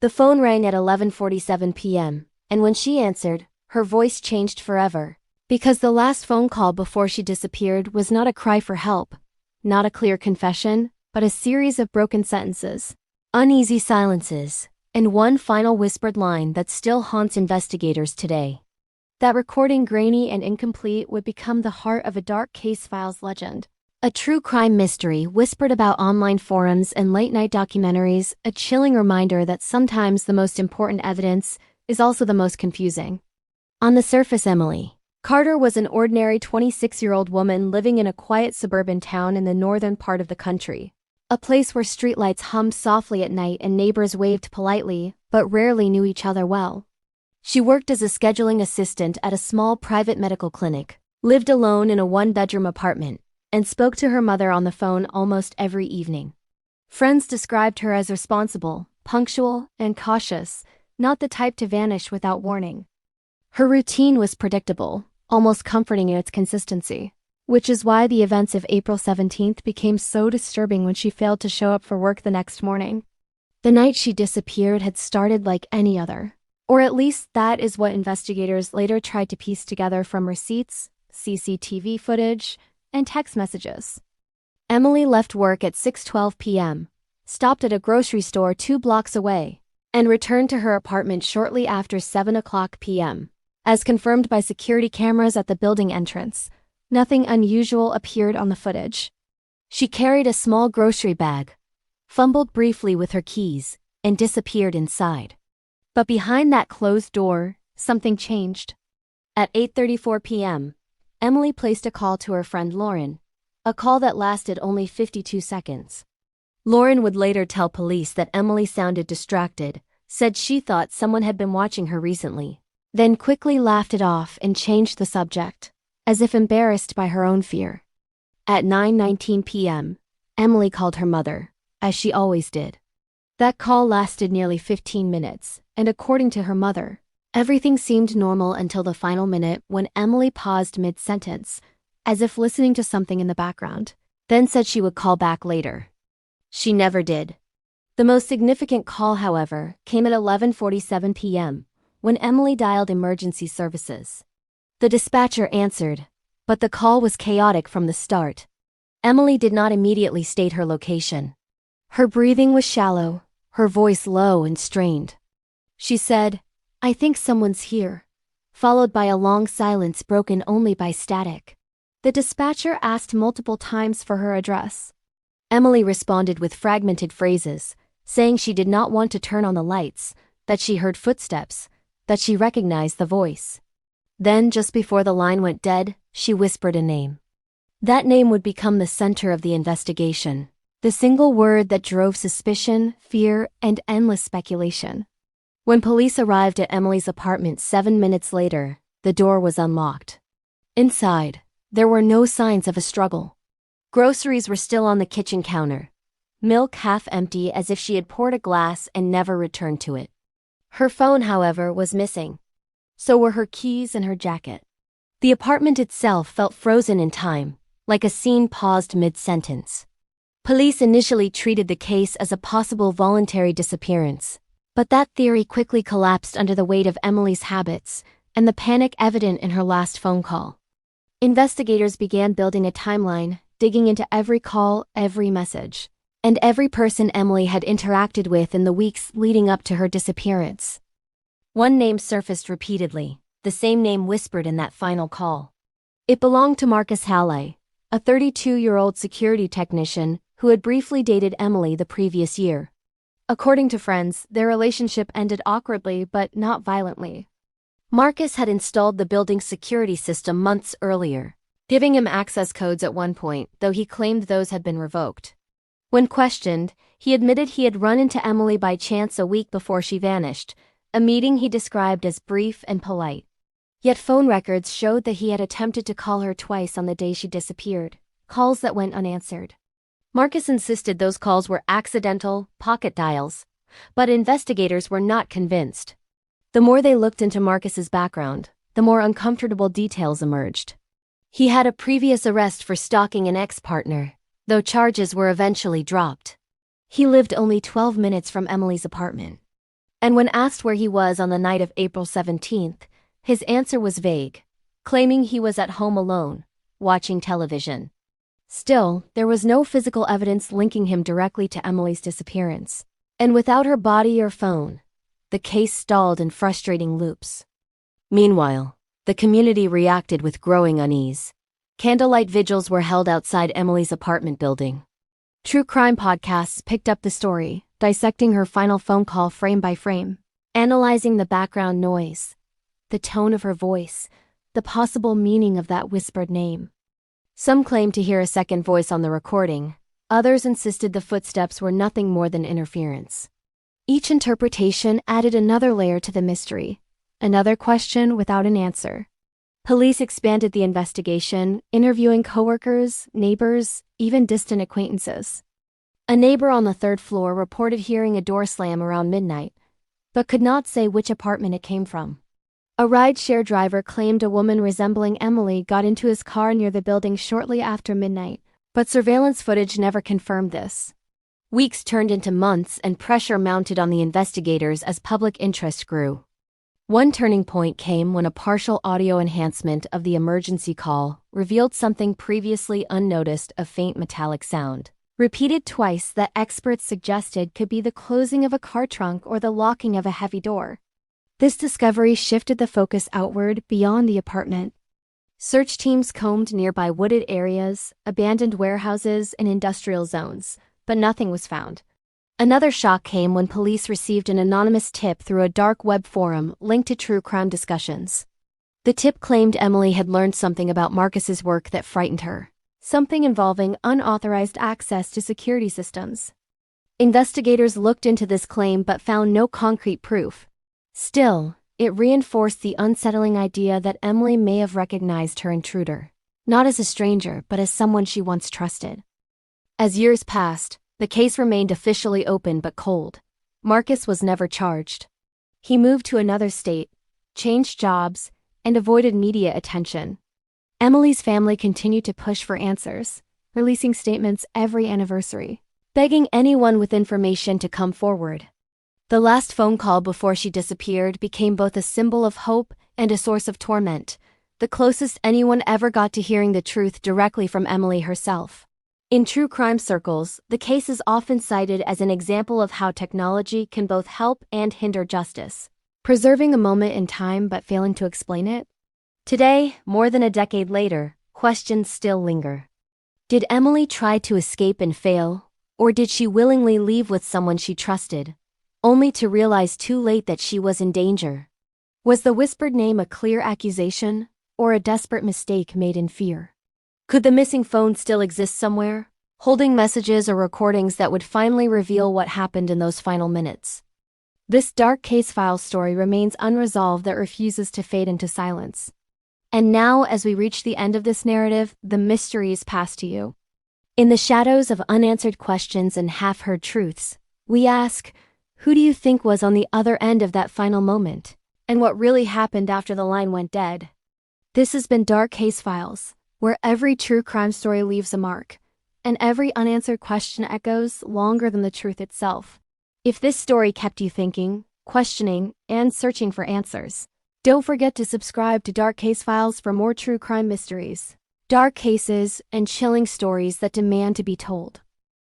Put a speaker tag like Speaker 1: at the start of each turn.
Speaker 1: The phone rang at 11:47 p.m., and when she answered, her voice changed forever. Because the last phone call before she disappeared was not a cry for help, not a clear confession, but a series of broken sentences, uneasy silences, and one final whispered line that still haunts investigators today. That recording, grainy and incomplete, would become the heart of a dark case files legend. A true crime mystery whispered about online forums and late-night documentaries, a chilling reminder that sometimes the most important evidence is also the most confusing. On the surface, Emily Carter was an ordinary 26-year-old woman living in a quiet suburban town in the northern part of the country. A place where streetlights hummed softly at night and neighbors waved politely, but rarely knew each other well. She worked as a scheduling assistant at a small private medical clinic, lived alone in a one-bedroom apartment, and spoke to her mother on the phone almost every evening. Friends described her as responsible, punctual, and cautious, not the type to vanish without warning. Her routine was predictable, almost comforting in its consistency, which is why the events of April 17th became so disturbing when she failed to show up for work the next morning. The night she disappeared had started like any other, or at least that is what investigators later tried to piece together from receipts, CCTV footage, and text messages. Emily left work at 6:12 p.m., stopped at a grocery store 2 blocks away, and returned to her apartment shortly after 7 o'clock p.m. As confirmed by security cameras at the building entrance, nothing unusual appeared on the footage. She carried a small grocery bag, fumbled briefly with her keys, and disappeared inside. But behind that closed door, something changed. At 8:34 p.m., Emily placed a call to her friend Lauren, a call that lasted only 52 seconds. Lauren would later tell police that Emily sounded distracted, said she thought someone had been watching her recently, then quickly laughed it off and changed the subject, as if embarrassed by her own fear. At 9:19 p.m., Emily called her mother, as she always did. That call lasted nearly 15 minutes, and according to her mother, everything seemed normal until the final minute when Emily paused mid-sentence, as if listening to something in the background, then said she would call back later. She never did. The most significant call, however, came at 11:47 p.m., when Emily dialed emergency services. The dispatcher answered, but the call was chaotic from the start. Emily did not immediately state her location. Her breathing was shallow, her voice low and strained. She said, "I think someone's here," followed by a long silence broken only by static. The dispatcher asked multiple times for her address. Emily responded with fragmented phrases, saying she did not want to turn on the lights, that she heard footsteps, that she recognized the voice. Then, just before the line went dead, she whispered a name. That name would become the center of the investigation, the single word that drove suspicion, fear, and endless speculation. When police arrived at Emily's apartment 7 minutes later, the door was unlocked. Inside, there were no signs of a struggle. Groceries were still on the kitchen counter, milk half empty as if she had poured a glass and never returned to it. Her phone, however, was missing. So were her keys and her jacket. The apartment itself felt frozen in time, like a scene paused mid-sentence. Police initially treated the case as a possible voluntary disappearance, but that theory quickly collapsed under the weight of Emily's habits and the panic evident in her last phone call. Investigators began building a timeline, digging into every call, every message, and every person Emily had interacted with in the weeks leading up to her disappearance. One name surfaced repeatedly, the same name whispered in that final call. It belonged to Marcus Halley, a 32-year-old security technician who had briefly dated Emily the previous year. According to friends, their relationship ended awkwardly but not violently. Marcus had installed the building's security system months earlier, giving him access codes at one point, though he claimed those had been revoked. When questioned, he admitted he had run into Emily by chance a week before she vanished, a meeting he described as brief and polite. Yet phone records showed that he had attempted to call her twice on the day she disappeared, calls that went unanswered. Marcus insisted those calls were accidental, pocket dials, but investigators were not convinced. The more they looked into Marcus's background, the more uncomfortable details emerged. He had a previous arrest for stalking an ex-partner, though charges were eventually dropped. He lived only 12 minutes from Emily's apartment. And when asked where he was on the night of April 17th, his answer was vague, claiming he was at home alone, watching television. Still, there was no physical evidence linking him directly to Emily's disappearance. And without her body or phone, the case stalled in frustrating loops. Meanwhile, the community reacted with growing unease. Candlelight vigils were held outside Emily's apartment building. True crime podcasts picked up the story, dissecting her final phone call frame by frame, analyzing the background noise, the tone of her voice, the possible meaning of that whispered name. Some claimed to hear a second voice on the recording, others insisted the footsteps were nothing more than interference. Each interpretation added another layer to the mystery, another question without an answer. Police expanded the investigation, interviewing coworkers, neighbors, even distant acquaintances. A neighbor on the third floor reported hearing a door slam around midnight, but could not say which apartment it came from. A ride-share driver claimed a woman resembling Emily got into his car near the building shortly after midnight, but surveillance footage never confirmed this. Weeks turned into months and pressure mounted on the investigators as public interest grew. One turning point came when a partial audio enhancement of the emergency call revealed something previously unnoticed: a faint metallic sound, repeated twice, that experts suggested could be the closing of a car trunk or the locking of a heavy door. This discovery shifted the focus outward beyond the apartment. Search teams combed nearby wooded areas, abandoned warehouses, and industrial zones, but nothing was found. Another shock came when police received an anonymous tip through a dark web forum linked to true crime discussions. The tip claimed Emily had learned something about Marcus's work that frightened her, something involving unauthorized access to security systems. Investigators looked into this claim but found no concrete proof. Still, it reinforced the unsettling idea that Emily may have recognized her intruder, not as a stranger but as someone she once trusted. As years passed, the case remained officially open but cold. Marcus was never charged. He moved to another state, changed jobs, and avoided media attention. Emily's family continued to push for answers, releasing statements every anniversary, begging anyone with information to come forward. The last phone call before she disappeared became both a symbol of hope and a source of torment, the closest anyone ever got to hearing the truth directly from Emily herself. In true crime circles, the case is often cited as an example of how technology can both help and hinder justice, preserving a moment in time but failing to explain it. Today, more than a decade later, questions still linger. Did Emily try to escape and fail, or did she willingly leave with someone she trusted, only to realize too late that she was in danger? Was the whispered name a clear accusation, or a desperate mistake made in fear? Could the missing phone still exist somewhere, holding messages or recordings that would finally reveal what happened in those final minutes? This dark case file story remains unresolved that refuses to fade into silence. And now, as we reach the end of this narrative, the mystery is passed to you. In the shadows of unanswered questions and half-heard truths, we ask, who do you think was on the other end of that final moment? And what really happened after the line went dead? This has been Dark Case Files, where every true crime story leaves a mark, and every unanswered question echoes longer than the truth itself. If this story kept you thinking, questioning, and searching for answers, don't forget to subscribe to Dark Case Files for more true crime mysteries, dark cases, and chilling stories that demand to be told.